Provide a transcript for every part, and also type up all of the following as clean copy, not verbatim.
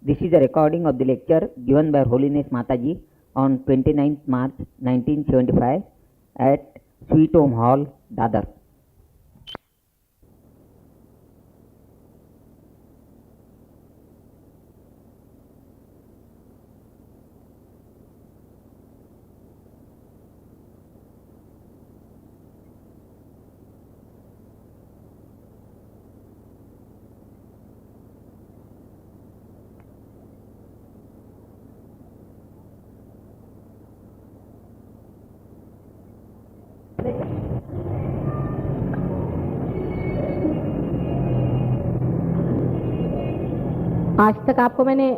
This is a recording of the lecture given by Holiness Mataji on 29th March 1975 at Sweet Home Hall, Dadar. आज तक आपको मैंने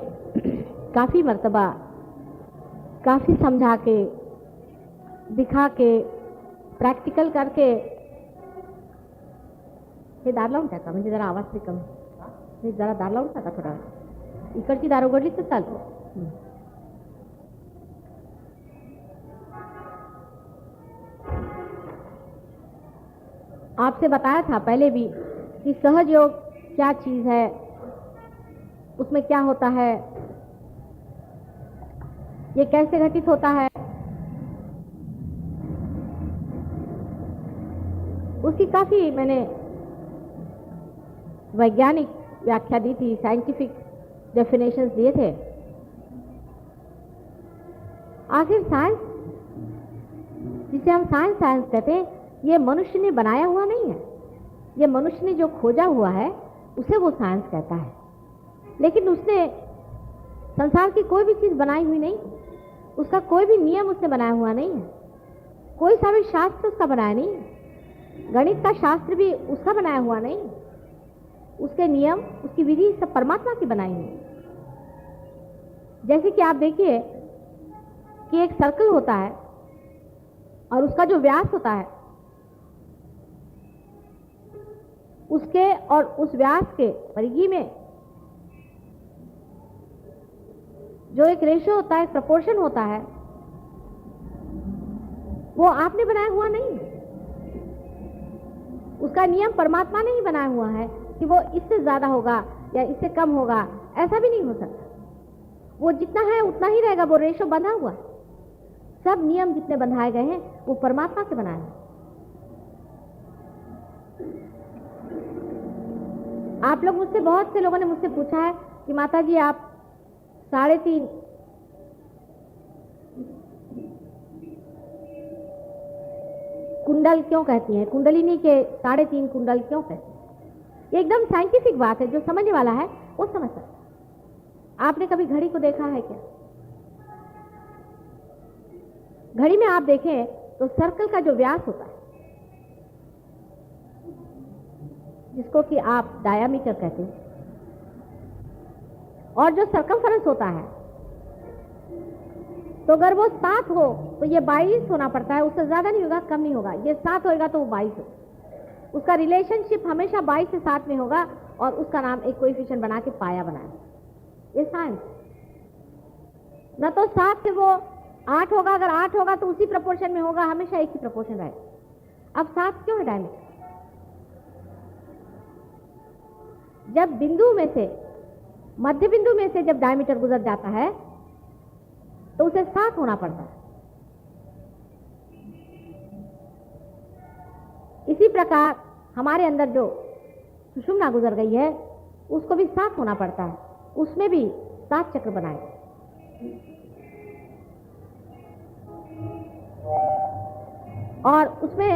काफ़ी मर्तबा काफ़ी समझा के दिखा के प्रॅक्टिकल करके हे दार लावून टाका म्हणजे जरा आवाज ते कमी हे जरा दार लावून टाका थोडा इकडची दार उघडली तर चालतो. आपसे बताया था पहले भी कि सहज योग क्या चीज़ है, उसमें क्या होता है, ये कैसे घटित होता है, उसकी काफ़ी मैंने वैज्ञानिक व्याख्या दी थी, साइंटिफिक डेफिनेशंस दिए थे. आखिर साइंस जिसे हम साइंस कहते हैं ये मनुष्य ने बनाया हुआ नहीं है, ये मनुष्य ने जो खोजा हुआ है उसे वो साइंस कहता है. लेकिन उसने संसार की कोई भी चीज़ बनाई हुई नहीं, उसका कोई भी नियम उसने बनाया हुआ नहीं है, कोई सा भी शास्त्र उसका बनाया नहीं है, गणित का शास्त्र भी उसका बनाया हुआ नहीं, उसके नियम उसकी विधि सब परमात्मा की बनाई हुई. जैसे कि आप देखिए कि एक सर्कल होता है और उसका जो व्यास होता है उसके और उस व्यास के परिधि में जो एक रेशो होता है, प्रपोर्शन होता है, वो आपने बनाया हुआ नहीं, उसका नियम परमात्मा ने ही बनाया हुआ है कि वो इससे ज्यादा होगा या इससे कम होगा, ऐसा भी नहीं हो सकता. वो जितना है उतना ही रहेगा, वो रेशो बंधा हुआ है. सब नियम जितने बंधाए गए हैं वो परमात्मा के बनाए हैं. आप लोग मुझसे, बहुत से लोगों ने मुझसे पूछा है कि माता जी आप 3.5 कुंडल क्यों कहती हैं, कुंडलिनी के 3.5 कुंडल क्यों कहती हैं. ये एकदम साइंटिफिक बात है, जो समझने वाला है वो समझ सकता है. आपने कभी घड़ी को देखा है क्या? घड़ी में आप देखें तो सर्कल का जो व्यास होता है जिसको कि आप डायामीटर कहते हैं, और जो सर्कमफरेंस होता है, तो अगर वो 7 हो तो ये 22 होना पड़ता है, उससे ज्यादा नहीं होगा, कम नहीं होगा. ये 7 होगा तो वो 22 होगा. उसका रिलेशनशिप हमेशा 22 से 7 में होगा और उसका नाम एक कोएफिशिएंट बना के पाया बनाया. ये साइंस. न तो 7 से वो 8 होगा, अगर 8 होगा तो उसी प्रपोर्शन में होगा, हमेशा एक ही प्रपोर्शन रहेगा. अब 7 क्यों है डायमीटर? जब बिंदु में से, मध्य बिंदु में से जब डायमीटर गुजर जाता है तो उसे 7 होना पड़ता है. इसी प्रकार हमारे अंदर जो सुषुम्ना गुजर गई है उसको भी 7 होना पड़ता है, उसमें भी 7 चक्र बनाए. और उसमें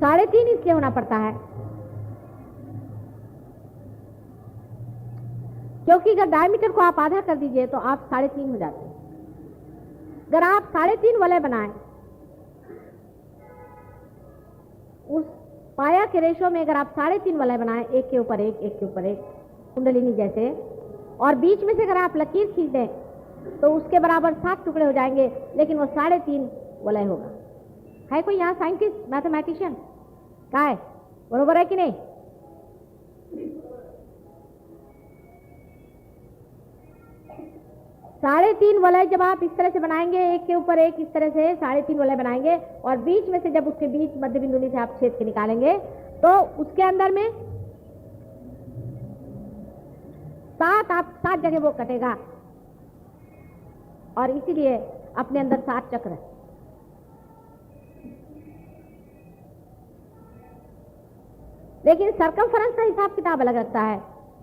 3.5 इसलिए होना पड़ता है क्योंकि अगर डायमीटर को आप आधा कर दीजिए तो आप 3.5 हो जाते हैं. अगर आप 3.5 वलय बनाएं, उस पाया के रेशो में अगर आप 3.5 वलय बनाएं, एक के ऊपर एक, एक के ऊपर एक, कुंडलिनी जैसे, और बीच में से अगर आप लकीर खींच दें तो उसके बराबर 7 टुकड़े हो जाएंगे, लेकिन वो 3.5 वलय होगा. है कोई यहाँ साइंटिस्ट, मैथमेटिशियन? क्या है, बरोबर है कि नहीं? साढ़े 3 वलय जब आप इस तरह से बनाएंगे, एक के ऊपर एक, इस तरह से 3.5 वलय बनाएंगे, और बीच में से जब उसके बीच मध्य बिंदु से आप छेद के निकालेंगे तो उसके अंदर में सात जगह वो कटेगा, और इसीलिए अपने अंदर 7 चक्र है। लेकिन सर्कमफरेंस का हिसाब किताब अलग रखता है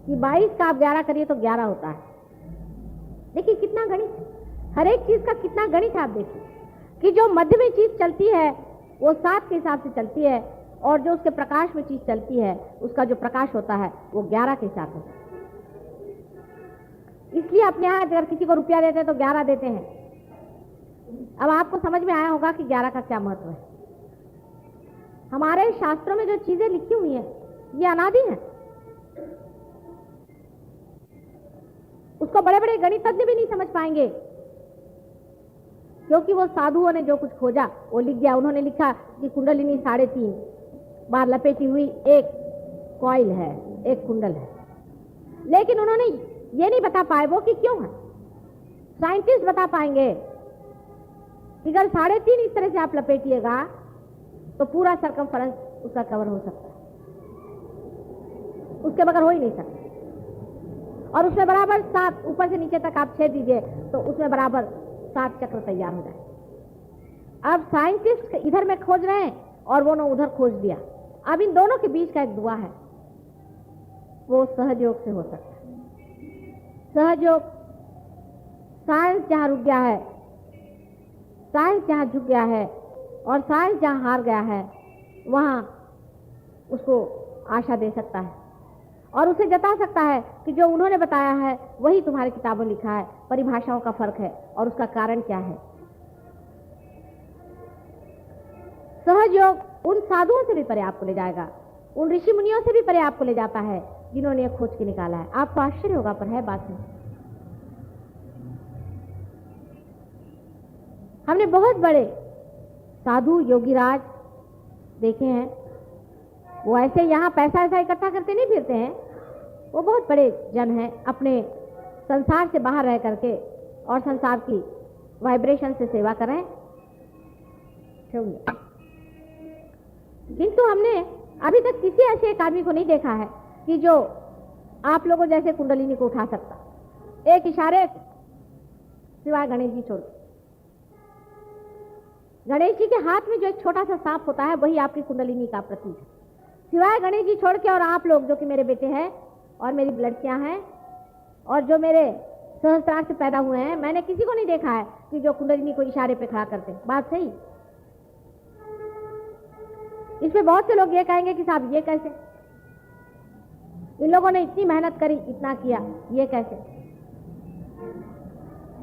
कि 22 का आप 11 करिए तो 11 होता है। देखिए कितना गणित, हर एक चीज का कितना गणित आप देखिए कि जो मध्य में चीज चलती है वो 7 के हिसाब से चलती है, और जो उसके प्रकाश में चीज चलती है उसका जो प्रकाश होता है वो 11 के हिसाब से। इसलिए अपने यहाँ अगर किसी को रुपया देते हैं तो 11 देते हैं। अब आपको समझ में आया होगा कि 11 का क्या महत्व है। हमारे शास्त्रों में जो चीजें लिखी हुई हैं ये अनादि हैं। उसको बड़े बड़े गणितज्ञ भी नहीं समझ पाएंगे, क्योंकि वो साधुओं ने जो कुछ खोजा वो लिख दिया। उन्होंने लिखा कि कुंडलिनी 3.5 बार लपेटी हुई एक कॉइल है, एक कुंडल है, लेकिन उन्होंने ये नहीं बता पाए वो कि क्यों है। साइंटिस्ट बता पाएंगे कि अगर 3.5 इस तरह से आप लपेटिएगा तो पूरा सर्कमफरेंस उसका कवर हो सकता है, उसके बगैर हो ही नहीं सकता। और उसमें बराबर 7 ऊपर से नीचे तक आप छेद दीजिए तो उसमें बराबर 7 चक्र तैयार हो जाए। अब साइंटिस्ट इधर में खोज रहे हैं और वो ने उधर खोज दिया। अब इन दोनों के बीच का एक दुआ है, वो सहयोग से हो सकता है। सहयोग, साइंस जहां रुक गया है, साइंस जहां झुक गया है और साइंस जहां हार गया है, वहां उसको आशा दे सकता है और उसे जता सकता है कि जो उन्होंने बताया है वही तुम्हारी किताबों लिखा है। परिभाषाओं का फर्क है और उसका कारण क्या है। सहयोग उन साधुओं से भी परे आपको ले जाएगा, उन ऋषि मुनियों से भी परे आपको ले जाता है जिन्होंने ये खोज के निकाला है। आपको आश्चर्य होगा पर है बात नहीं। हमने बहुत बड़े साधु योगीराज देखे हैं, वो ऐसे यहाँ पैसा ऐसा इकट्ठा करते नहीं फिरते हैं। वो बहुत बड़े जन हैं, अपने संसार से बाहर रह करके और संसार की वाइब्रेशन से सेवा करें। किंतु हमने अभी तक किसी ऐसे एक आदमी को नहीं देखा है कि जो आप लोगों जैसे कुंडलिनी को उठा सकता एक इशारे, सिवाय गणेश जी छोड़। गणेश जी के हाथ में जो एक छोटा सा सांप होता है वही आपकी कुंडलिनी का प्रतीक है। सिवाय गणेश जी छोड़ के और आप लोग जो कि मेरे बेटे हैं और मेरी लड़कियां हैं और जो मेरे सहस्त्रार से पैदा हुए हैं, मैंने किसी को नहीं देखा है कि जो कुंडलिनी को इशारे पे खड़ा करते। बात सही। इसमें बहुत से लोग ये कहेंगे कि साहब ये कैसे, इन लोगों ने इतनी मेहनत करी, इतना किया, ये कैसे।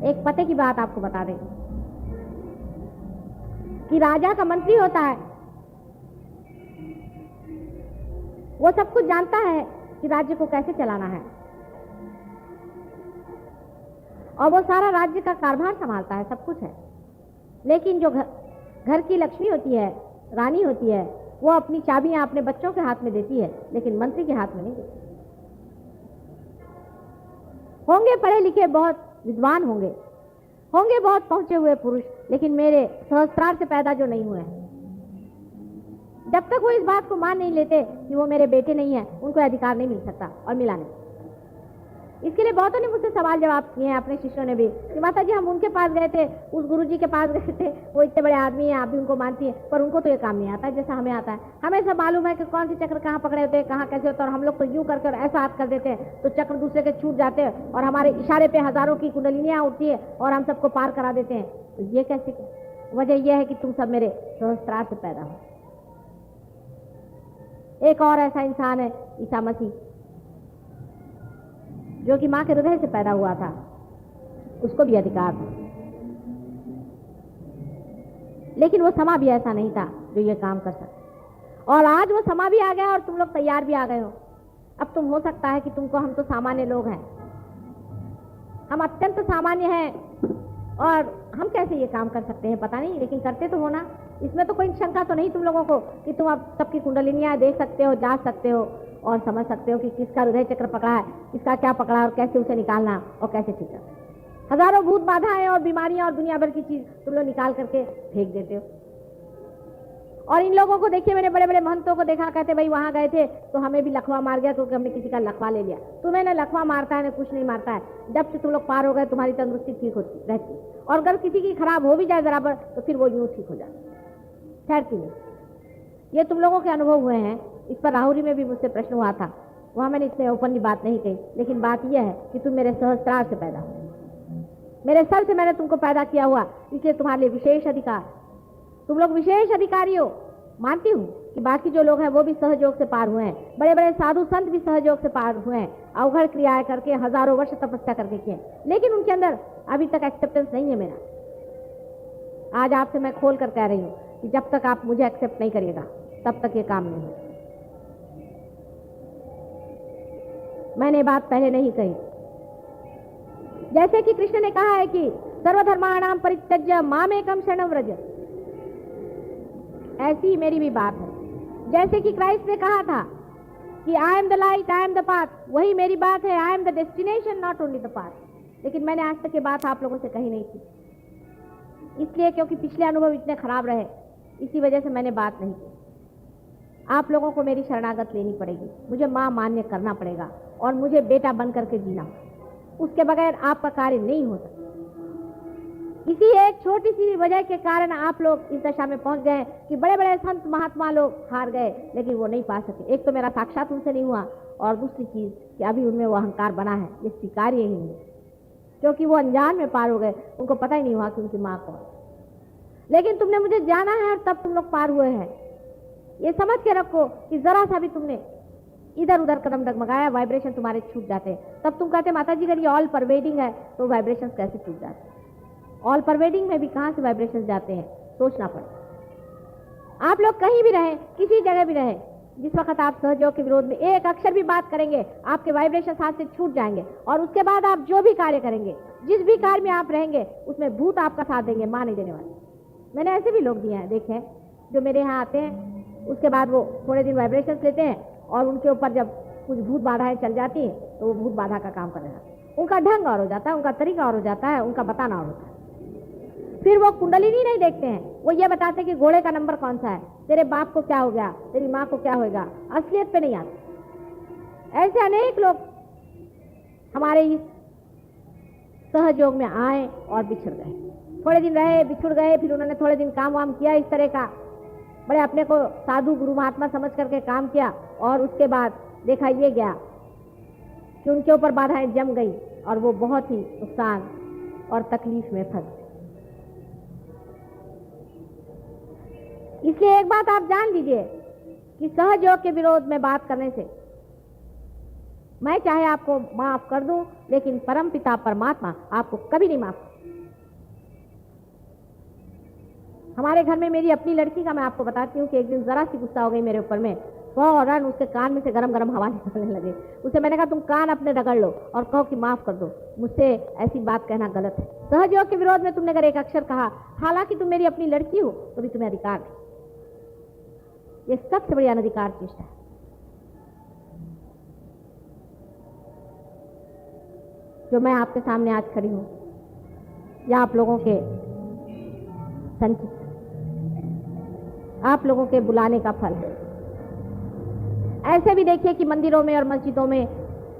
एक पते की बात आपको बता दें कि राजा का मंत्री होता है, वो सब कुछ जानता है कि राज्य को कैसे चलाना है और वो सारा राज्य का कारभार संभालता है, सब कुछ है। लेकिन जो घर की लक्ष्मी होती है, रानी होती है, वो अपनी चाबियां अपने बच्चों के हाथ में देती है, लेकिन मंत्री के हाथ में नहीं देती। होंगे पढ़े लिखे, बहुत विद्वान होंगे बहुत पहुंचे हुए पुरुष, लेकिन मेरे सहस्त्रार से पैदा जो नहीं हुए हैं, जब तक वो इस बात को मान नहीं लेते कि वो मेरे बेटे नहीं है, उनको अधिकार नहीं मिल सकता और मिला नहीं। इसके लिए बहुतों ने मुझसे सवाल जवाब किए हैं, अपने शिष्यों ने भी, कि माता जी हम उनके पास गए थे, उस गुरुजी के पास गए थे, वो इतने बड़े आदमी हैं, आप भी उनको मानती हैं, पर उनको तो ये काम नहीं आता है जैसा हमें आता है। हमें सब मालूम है कि कौन सी चक्र कहाँ पकड़े होते हैं, कहाँ कैसे होते हैं, और हम लोग तो यूं करके और ऐसा हाथ कर देते हैं तो चक्र दूसरे के छूट जाते हैं और हमारे इशारे पे हजारों की कुंडलिनियाँ उठती है और हम सबको पार करा देते हैं। तो ये कैसे? वजह यह है कि तुम सब मेरे सहस्त्रार से पैदा हो। एक और ऐसा इंसान है, ईसा मसीह, जो कि मां के हृदय से पैदा हुआ था, उसको भी अधिकार था, लेकिन वो समा भी ऐसा नहीं था जो ये काम कर सके। और आज वो समा भी आ गया और तुम लोग तैयार भी आ गए हो। अब तुम हो सकता है कि तुमको, हम तो सामान्य लोग हैं, हम अत्यंत सामान्य हैं और हम कैसे ये काम कर सकते हैं पता नहीं, लेकिन करते तो हो ना। इसमें तो कोई शंका तो नहीं तुम लोगों को कि तुम अब सबकी कुंडलिनियां देख सकते हो, जांच सकते हो और समझ सकते हो कि किसका हृदय चक्र पकड़ा है, किसका क्या पकड़ा और कैसे उसे निकालना और कैसे ठीक करना। हजारों भूत बाधाएं और बीमारियां और दुनिया भर की चीज तुम लोग निकाल करके फेंक देते हो और इन लोगों को देखिए, मैंने बड़े बड़े महंतों को देखा, कहते भाई वहां गए थे तो हमें भी लखवा मार गया क्योंकि हमने किसी का लखवा ले लिया। तुम्हें ना लखवा मारता है ना कुछ नहीं मारता है। जब से तुम लोग पार हो गए तुम्हारी तंदुरुस्ती ठीक होती रहती, और अगर किसी की खराब हो भी जाए बराबर तो फिर वो यूं ठीक हो जाती, ठहरती नहीं। ये तुम लोगों के अनुभव हुए हैं। इस पर राहुरी में भी मुझसे प्रश्न हुआ था, वहां मैंने इतने ओपनली बात नहीं कही, लेकिन बात यह है कि तुम मेरे सहस्त्रार से पैदा हो, मेरे सर से मैंने तुमको पैदा किया हुआ, इसलिए तुम्हारे लिए विशेष अधिकार, तुम लोग विशेष अधिकारी हो। मानती हूँ कि बाकी जो लोग हैं वो भी सहयोग से पार हुए हैं, बड़े बड़े साधु संत भी सहयोग से पार हुए हैं, अवघड़ क्रियाएं करके हजारों वर्ष तपस्या करके किए, लेकिन उनके अंदर अभी तक एक्सेप्टेंस नहीं है मेरा। आज आपसे मैं खोल कर कह रही हूँ कि जब तक आप मुझे एक्सेप्ट नहीं करिएगा तब तक ये काम नहीं होगा। मैंने बात पहले नहीं कही, जैसे कि कृष्ण ने कहा है कि सर्वधर्माणाम परित्यज्य मामेकम शरणं व्रज, ऐसी ही मेरी भी बात है। जैसे कि क्राइस्ट ने कहा था कि I am the light, I am the path, वही मेरी बात है, I am the destination not only the path. लेकिन मैंने आज तक ये बात आप लोगों से कही नहीं थी, इसलिए क्योंकि पिछले अनुभव इतने खराब रहे, इसी वजह से मैंने बात नहीं की। आप लोगों को मेरी शरणागत लेनी पड़ेगी, मुझे माँ मान्य करना पड़ेगा और मुझे बेटा बन करके जीना, उसके बगैर आपका कार्य नहीं हो सकता। इसी एक छोटी सी वजह के कारण आप लोग इस दशा में पहुंच गए कि बड़े बड़े संत महात्मा लोग हार गए, लेकिन वो नहीं पा सके। एक तो मेरा साक्षात उनसे नहीं हुआ, और दूसरी चीज कि अभी उनमें वो अहंकार बना है, ये स्वीकार्य ही नहीं है, क्योंकि वो अनजान में पार हो गए, उनको पता ही नहीं हुआ कि उनकी माँ कौन। लेकिन तुमने मुझे जाना है और तब तुम लोग पार हुए हैं। ये समझ के रखो कि जरा सा भी तुमने इधर उधर कदम डगमगाया, वाइब्रेशन तुम्हारे छूट जाते हैं। तब तुम कहते माता जी अगर ये ऑल परवेडिंग है तो वाइब्रेशन कैसे छूट जाते हैं? ऑल परवेडिंग में भी कहां से वाइब्रेशन जाते हैं, सोचना पड़ता। आप लोग कहीं भी रहे, किसी जगह भी रहे, जिस वक्त आप सहयोग के विरोध में एक अक्षर भी बात करेंगे आपके वाइब्रेशन हाथ से छूट जाएंगे, और उसके बाद आप जो भी कार्य करेंगे, जिस भी कार्य में आप रहेंगे उसमें भूत आपका साथ देंगे, मां नहीं देने वाले। मैंने ऐसे भी लोग दिए हैं, देखे हैं, जो मेरे यहाँ आते हैं, उसके बाद वो थोड़े दिन वाइब्रेशन लेते हैं और उनके ऊपर जब कुछ भूत बाधाएं चल जाती हैं तो वो भूत बाधा का काम करने लगते हैं। उनका ढंग और हो जाता है, उनका तरीका और हो जाता है, उनका बताना और होता है। फिर वो कुंडलिनी नहीं देखते हैं, वो ये बताते हैं कि घोड़े का नंबर कौन सा है, तेरे बाप को क्या हो गया, तेरी माँ को क्या होगा, असलियत पे नहीं आते। ऐसे अनेक लोग हमारे इस सहयोग में आए और बिछड़ गए, थोड़े दिन रहे, बिछुड़ गए, फिर उन्होंने थोड़े दिन काम वाम किया इस तरह का, बड़े अपने को साधु गुरु महात्मा समझ करके काम किया, और उसके बाद देखा ये गया कि उनके ऊपर बाधाएं जम गई और वो बहुत ही नुकसान और तकलीफ में फंस। इसलिए एक बात आप जान लीजिए कि सहयोग के विरोध में बात करने से मैं चाहे आपको माफ कर दूं, लेकिन परम पिता परमात्मा आपको कभी नहीं माफ। हमारे घर में मेरी अपनी लड़की का मैं आपको बताती हूँ कि एक दिन जरा सी गुस्सा हो गई मेरे ऊपर में, फौरन उसके कान में से गरम गरम हवा निकलने लगे। उसे मैंने कहा तुम कान अपने रगड़ लो और कहो कि माफ कर दो, मुझसे ऐसी बात कहना गलत है। सहयोग के विरोध में तुमने अगर एक अक्षर कहा, हालांकि तुम मेरी अपनी लड़की हो, तो भी तुम्हें अधिकार नहीं। ये सबसे बड़ी अनधिकार चेष्टा है। जो मैं आपके सामने आज खड़ी हूं, या आप लोगों के संचित, आप लोगों के बुलाने का फल है। ऐसे भी देखिए कि मंदिरों में और मस्जिदों में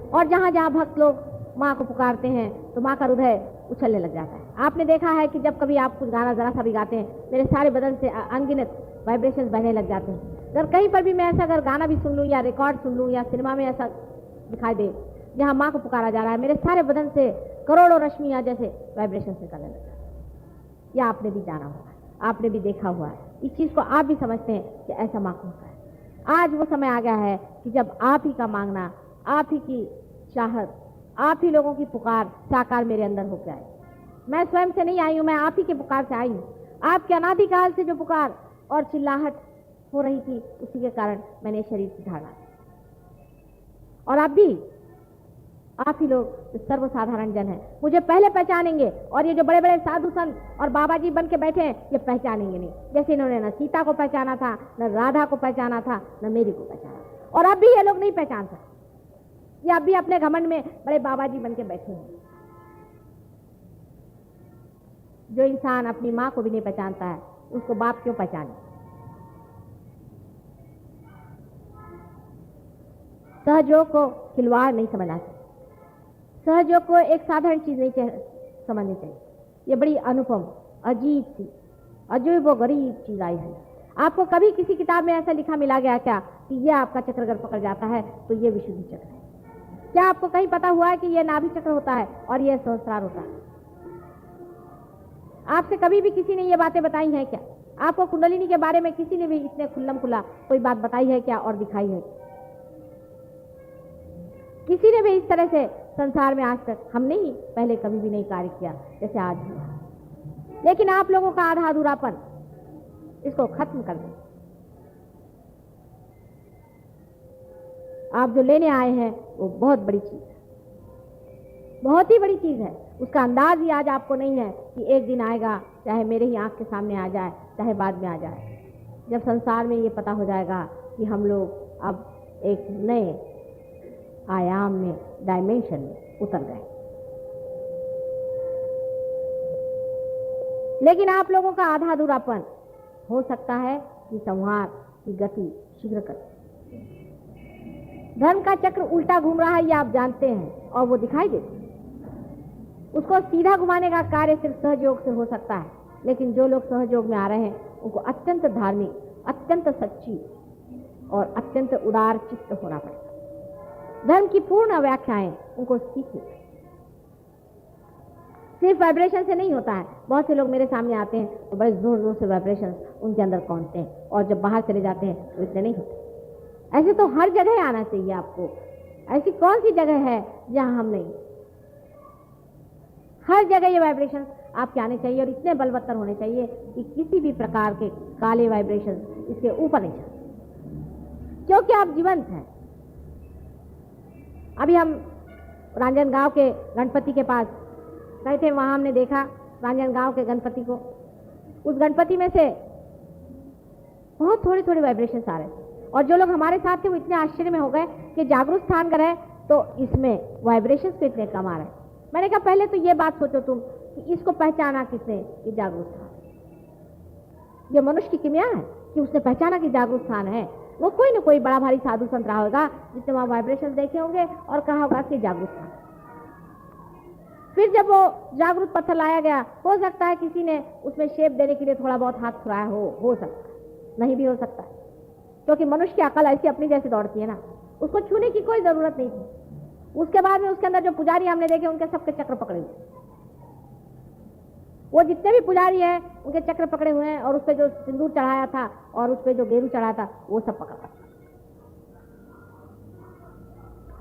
और जहां जहां भक्त लोग माँ को पुकारते हैं तो माँ का हृदय उछलने लग जाता है। आपने देखा है कि जब कभी आप कुछ गाना जरा सा भी गाते हैं, मेरे सारे बदन से अनगिनत वाइब्रेशंस बहने लग जाते हैं। अगर कहीं पर भी मैं ऐसा अगर गाना भी सुन लूँ या रिकॉर्ड सुन लूँ या सिनेमा में ऐसा दिखाई दे जहाँ माँ को पुकारा जा रहा है, मेरे सारे बदन से करोड़ों रश्मियाँ जैसे वाइब्रेशन निकलने लग जाते हैं। या आपने भी जाना होगा, आपने भी देखा हुआ है, इस चीज़ को आप भी समझते हैं कि ऐसा माँ को होता है। आज वो समय आ गया है कि जब आप ही का मांगना, आप ही की चाहत, आप ही लोगों की पुकार साकार मेरे अंदर हो जाए। मैं स्वयं से नहीं आई हूँ, मैं आप ही के पुकार से आई हूँ। आपके अनादिकाल से जो पुकार और चिल्लाहट हो रही थी, उसी के कारण मैंने शरीर की धारणा। और आप भी, आप ही लोग सर्वसाधारण जन हैं, मुझे पहले पहचानेंगे, और ये जो बड़े बड़े साधु संत और बाबा जी बन के बैठे हैं, ये पहचानेंगे नहीं। जैसे इन्होंने न सीता को पहचाना था, न राधा को पहचाना था, न मेरी को पहचाना, और अब भी ये लोग नहीं पहचान सकते। ये अब भी अपने घमंड में बड़े बाबा जी बन के बैठे हैं। जो इंसान अपनी माँ को भी नहीं पहचानता है, उसको बाप क्यों पहचाने? सहयोग को खिलवाड़ नहीं समझना चाहिए, सहयोग को एक साधारण चीज नहीं समझनी चाहिए। ये बड़ी अनुपम, अजीब सी, अजीब व गरीब चीज आई है। आपको कभी किसी किताब में ऐसा लिखा मिला गया क्या कि ये आपका चक्र अगर पकड़ जाता है तो ये विशुद्धि चक्र है? क्या आपको कहीं पता हुआ है कि ये नाभि चक्र होता है और ये सहस्रार होता है? आपसे कभी भी किसी ने ये बातें बताई हैं क्या? आपको कुंडलिनी के बारे में किसी ने भी इतने खुल्लम खुल्ला कोई बात बताई है क्या और दिखाई है? किसी ने भी इस तरह से संसार में आज तक हमने ही पहले कभी भी नहीं कार्य किया जैसे आज हुआ। लेकिन आप लोगों का आधा अधूरापन, इसको खत्म कर दें। आप जो लेने आए हैं वो बहुत बड़ी चीज है, बहुत ही बड़ी चीज है। उसका अंदाज ही आज आपको नहीं है कि एक दिन आएगा, चाहे मेरे ही आंख के सामने आ जाए, चाहे बाद में आ जाए, जब संसार में ये पता हो जाएगा कि हम लोग अब एक नए आयाम में, डायमेंशन में उतर गए। लेकिन आप लोगों का आधा अधूरापन हो सकता है कि संहार की गति शीघ्र कर। धर्म का चक्र उल्टा घूम रहा है ये आप जानते हैं और वो दिखाई देता है। उसको सीधा घुमाने का कार्य सिर्फ सहयोग से हो सकता है। लेकिन जो लोग सहयोग में आ रहे हैं उनको अत्यंत धार्मिक, अत्यंत सच्ची और अत्यंत उदार चित्त होना पड़ता है। धर्म की पूर्ण व्याख्याएं उनको सीखनी। सिर्फ वाइब्रेशन से नहीं होता है। बहुत से लोग मेरे सामने आते हैं तो बड़े जोर जोर से वाइब्रेशन उनके अंदर कौनते हैं और जब बाहर चले जाते हैं तो इतने नहीं होते। ऐसे तो हर जगह आना चाहिए आपको। ऐसी कौन सी जगह है जहां हम नहीं? हर जगह ये वाइब्रेशन आपके आने चाहिए और इतने बलवत्तर होने चाहिए कि किसी भी प्रकार के काले वाइब्रेशन इसके ऊपर नहीं चलते, क्योंकि आप जीवंत हैं। अभी हम रांजनगांव के गणपति के पास गए थे, वहां हमने देखा रांजनगांव के गणपति को। उस गणपति में से बहुत थोड़ी थोड़ी वाइब्रेशन आ रहे थे और जो लोग हमारे साथ थे वो इतने आश्चर्य में हो गए कि जागरूक स्थान का है तो इसमें वाइब्रेशन तो इतने कम आ रहे हैं। मैंने कहा पहले तो ये बात सोचो तुम कि इसको पहचाना किसने कि जागरूक स्थान। ये मनुष्य की किमिया है कि उसने पहचाना कि जागरूक स्थान है। वो कोई ना कोई बड़ा भारी साधु संत रहा होगा जिसने वहां वाइब्रेशन देखे होंगे और कहा होगा कि जागरूक स्थान। फिर जब वो जागरूक पत्थर लाया गया, हो सकता है किसी ने उसमें शेप देने के लिए थोड़ा बहुत हाथ फुराया हो सकता है, नहीं भी हो सकता है, क्योंकि मनुष्य की अकल ऐसी अपनी जैसे दौड़ती है ना, उसको छूने की कोई जरूरत नहीं थी। उसके बाद में उसके अंदर जो पुजारी हमने देखे उनके सबके चक्र पकड़े हुए, वो जितने भी पुजारी हैं उनके चक्र पकड़े हुए हैं और उस पर जो सिंदूर चढ़ाया था और उस पर जो गेरू चढ़ाया था वो सब पकड़ा।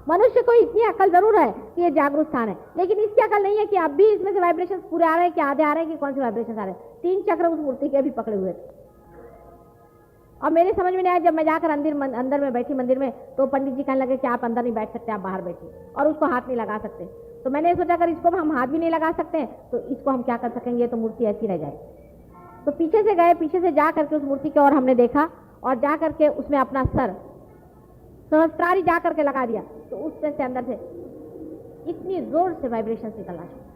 मनुष्य को इतनी अकल जरूर है कि ये जागरूक स्थान है, लेकिन इसकी अकल नहीं है कि अब भी इसमें से वाइब्रेशन पूरे आ रहे हैं कि आधे आ रहे हैं कि कौन से वाइब्रेशन आ रहे हैं। 3 चक्र उस मूर्ति के भी पकड़े हुए थे और मेरे समझ में नहीं आया। जब मैं जाकर अंदर में बैठी मंदिर में तो पंडित जी कहने लगे कि आप अंदर नहीं बैठ सकते, आप बाहर बैठिए और उसको हाथ नहीं लगा सकते। तो मैंने सोचा अगर इसको हम हाथ भी नहीं लगा सकते तो इसको हम क्या कर सकेंगे, तो मूर्ति ऐसी रह जाएगी। तो पीछे से गए, पीछे से जा करके उस मूर्ति की ओर हमने देखा और जा करके उसमें अपना सर सहस्त्रारी जा करके लगा दिया तो उसमें से अंदर से इतनी जोर से वाइब्रेशन निकलना शुरू।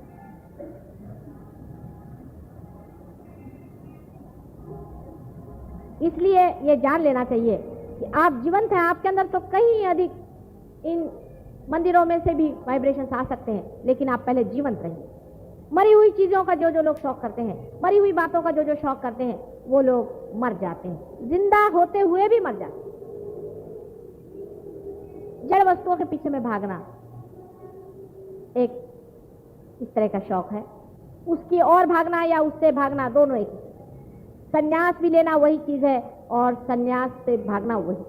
इसलिए ये जान लेना चाहिए कि आप जीवंत हैं, आपके अंदर तो कहीं अधिक इन मंदिरों में से भी वाइब्रेशन आ सकते हैं, लेकिन आप पहले जीवंत रहिए। मरी हुई चीजों का जो लोग शौक करते हैं, मरी हुई बातों का जो शौक करते हैं, वो लोग मर जाते हैं, जिंदा होते हुए भी मर जाते हैं। जड़ वस्तुओं के पीछे में भागना एक इस तरह का शौक है, उसकी और भागना या उससे भागना दोनों एक ही। संन्यास भी लेना वही चीज है और संन्यास से भागना वही,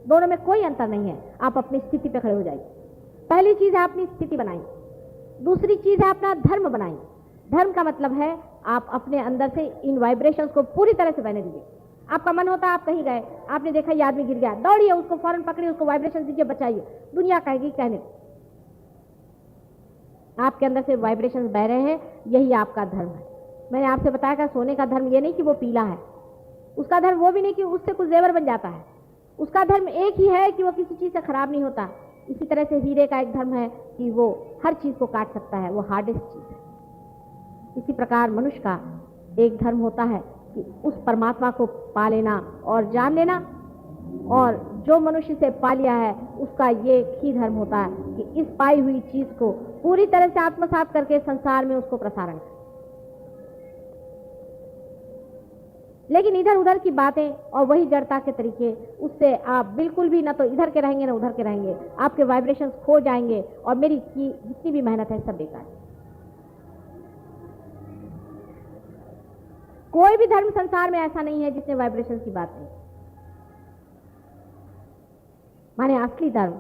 दोनों में कोई अंतर नहीं है। आप अपनी स्थिति पे खड़े हो जाइए। पहली चीज है अपनी स्थिति बनाई, दूसरी चीज है अपना धर्म बनाई। धर्म का मतलब है आप अपने अंदर से इन वाइब्रेशंस को पूरी तरह से बहने दीजिए। आपका मन होता है आप कहीं गए, आपने देखा ये आदमी गिर गया, दौड़िए उसको फौरन पकड़िए, उसको वाइब्रेशन दीजिए, बचाइए। दुनिया कहेगी कहने, आपके अंदर से वाइब्रेशंस बह रहे हैं, यही आपका धर्म है। मैंने आपसे बताया कि सोने का धर्म ये नहीं कि वो पीला है, उसका धर्म वो भी नहीं कि उससे कुछ जेवर बन जाता है। उसका धर्म एक ही है कि वो किसी चीज से खराब नहीं होता। इसी तरह से हीरे का एक धर्म है कि वो हर चीज को काट सकता है, वो हार्डेस्ट चीज है। इसी प्रकार मनुष्य का एक धर्म होता है कि उस परमात्मा को पा लेना और जान लेना और जो मनुष्य इसे पा लिया है उसका ये ही धर्म होता है कि इस पाई हुई चीज को पूरी तरह से आत्मसात करके संसार में उसको प्रसारण करे। लेकिन इधर उधर की बातें और वही जड़ता के तरीके, उससे आप बिल्कुल भी ना तो इधर के रहेंगे ना उधर के रहेंगे, आपके वाइब्रेशंस खो जाएंगे और मेरी की जितनी भी मेहनत है सब बेकार है। कोई भी धर्म संसार में ऐसा नहीं है जिसने वाइब्रेशन की बात नहीं, माने असली धर्म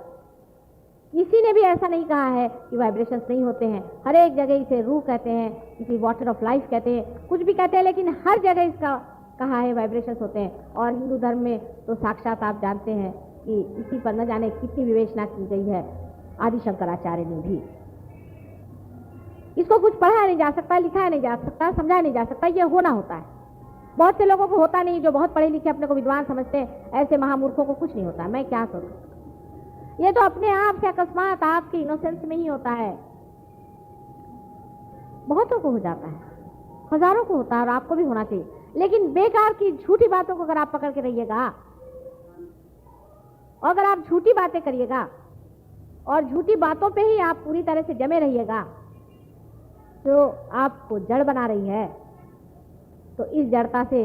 किसी ने भी ऐसा नहीं कहा है कि वाइब्रेशंस नहीं होते हैं। हर एक जगह इसे रूह कहते हैं, किसी वाटर ऑफ लाइफ कहते हैं, कुछ भी कहते हैं, लेकिन हर जगह इसका कहा है वाइब्रेशंस होते हैं। और हिंदू धर्म में तो साक्षात आप जानते हैं कि इसी पर न जाने कितनी विवेचना की गई है आदि शंकराचार्य ने भी। इसको कुछ पढ़ाया नहीं जा सकता, लिखाया नहीं जा सकता, समझाया नहीं जा सकता, ये होना होता है। बहुत से लोगों को होता नहीं, जो बहुत पढ़े लिखे अपने को विद्वान समझते हैं, ऐसे महामूर्खों को कुछ नहीं होता। मैं क्या करूं, ये तो अपने आप से अकस्मात आपके इनोसेंस में ही होता है। बहुतों को हो जाता है, हजारों को होता है, और आपको भी होना चाहिए। लेकिन बेकार की झूठी बातों को अगर आप पकड़ के रहिएगा, और अगर आप झूठी बातें करिएगा और झूठी बातों पे ही आप पूरी तरह से जमे रहिएगा, तो आपको जड़ बना रही है। तो इस जड़ता से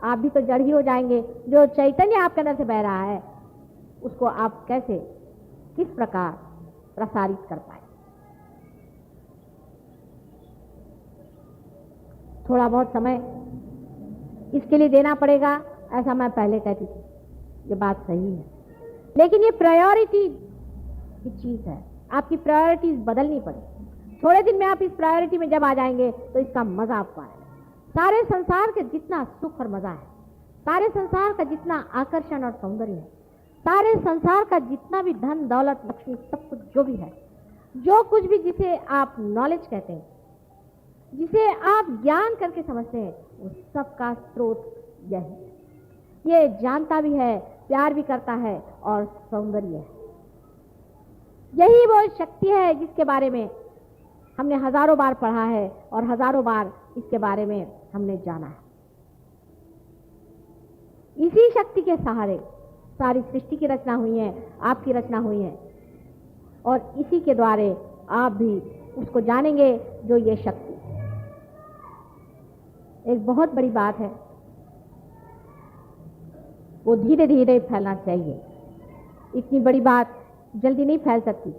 आप भी तो जड़ ही हो जाएंगे। जो चैतन्य आपके अंदर से बह रहा है उसको आप कैसे, किस प्रकार प्रसारित कर पाए। थोड़ा बहुत समय इसके लिए देना पड़ेगा, ऐसा मैं पहले कहती थी, ये बात सही है। लेकिन ये प्रायोरिटी की चीज है, आपकी प्रायोरिटीज बदलनी पड़ेगी। थोड़े दिन में आप इस प्रायोरिटी में जब आ जाएंगे तो इसका मजा आपको आएगा। सारे संसार के जितना सुख और मजा है, सारे संसार का जितना आकर्षण और सौंदर्य है, सारे संसार का जितना भी धन दौलत लक्ष्मी सब कुछ जो भी है, जो कुछ भी जिसे आप नॉलेज कहते हैं, जिसे आप ज्ञान करके समझते हैं, वो सबका स्रोत यह है। ये जानता भी है, प्यार भी करता है और सौंदर्य है। यही वो शक्ति है जिसके बारे में हमने हजारों बार पढ़ा है और हजारों बार इसके बारे में हमने जाना है। इसी शक्ति के सहारे सारी सृष्टि की रचना हुई है, आपकी रचना हुई है, और इसी के द्वारे आप भी उसको जानेंगे जो ये शक्ति। एक बहुत बड़ी बात है, वो धीरे धीरे फैलना चाहिए। इतनी बड़ी बात जल्दी नहीं फैल सकती,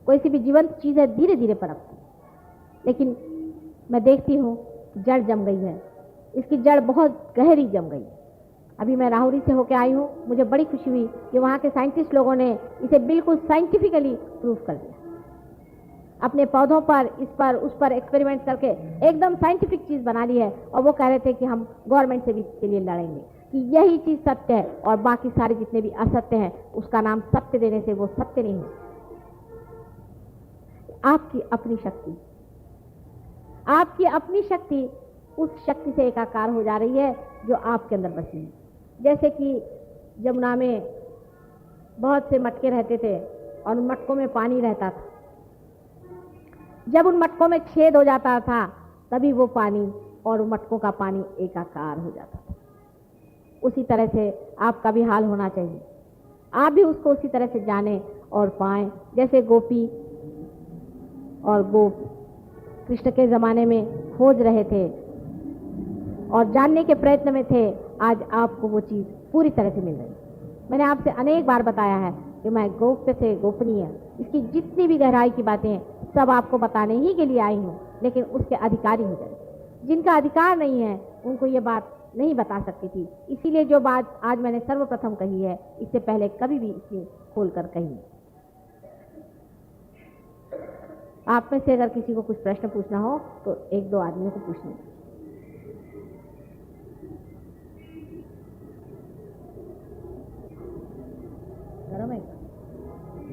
कोई सी भी जीवंत चीज़ है धीरे धीरे पनपती। लेकिन मैं देखती हूँ जड़ जम गई है, इसकी जड़ बहुत गहरी जम गई है। अभी मैं राहुरी से होकर आई हूँ, मुझे बड़ी खुशी हुई कि वहाँ के साइंटिस्ट लोगों ने इसे बिल्कुल साइंटिफिकली प्रूव कर दिया। अपने पौधों पर, इस पर, उस पर एक्सपेरिमेंट करके एकदम साइंटिफिक चीज़ बना ली है। और वो कह रहे थे कि हम गवर्नमेंट से भी इसके लिए लड़ेंगे कि यही चीज़ सत्य है और बाकी सारे जितने भी असत्य हैं उसका नाम सत्य देने से वो सत्य नहीं है। आपकी अपनी शक्ति, आपकी अपनी शक्ति उस शक्ति से एकाकार हो जा रही है जो आपके अंदर बसी है। जैसे कि जमुना में बहुत से मटके रहते थे और उन मटकों में पानी रहता था। जब उन मटकों में छेद हो जाता था तभी वो पानी और उन मटकों का पानी एकाकार हो जाता था। उसी तरह से आपका भी हाल होना चाहिए। आप भी उसको उसी तरह से जानें और पाएं। जैसे गोपी और गोप कृष्ण के ज़माने में खोज रहे थे और जानने के प्रयत्न में थे, आज आपको वो चीज़ पूरी तरह से मिल रही। मैंने आपसे अनेक बार बताया है कि मैं गोप्य से गोपनीय, इसकी जितनी भी गहराई की बातें हैं सब आपको बताने ही के लिए आई हूँ, लेकिन उसके अधिकारी हो जाए। जिनका अधिकार नहीं है उनको ये बात नहीं बता सकती थी। इसीलिए जो बात आज मैंने सर्वप्रथम कही है, इससे पहले कभी भी इसे खोल कर कही। आप में से अगर किसी को कुछ प्रश्न पूछना हो तो एक दो आदमियों को पूछना। गरम है,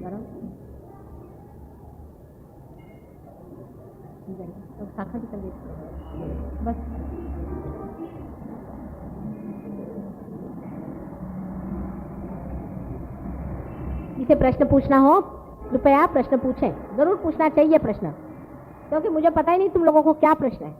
गरम तो शाखा भी कर देती बस। जिसे प्रश्न पूछना हो कृपया प्रश्न पूछें, जरूर पूछना चाहिए प्रश्न, क्योंकि मुझे पता ही नहीं तुम लोगों को क्या प्रश्न है।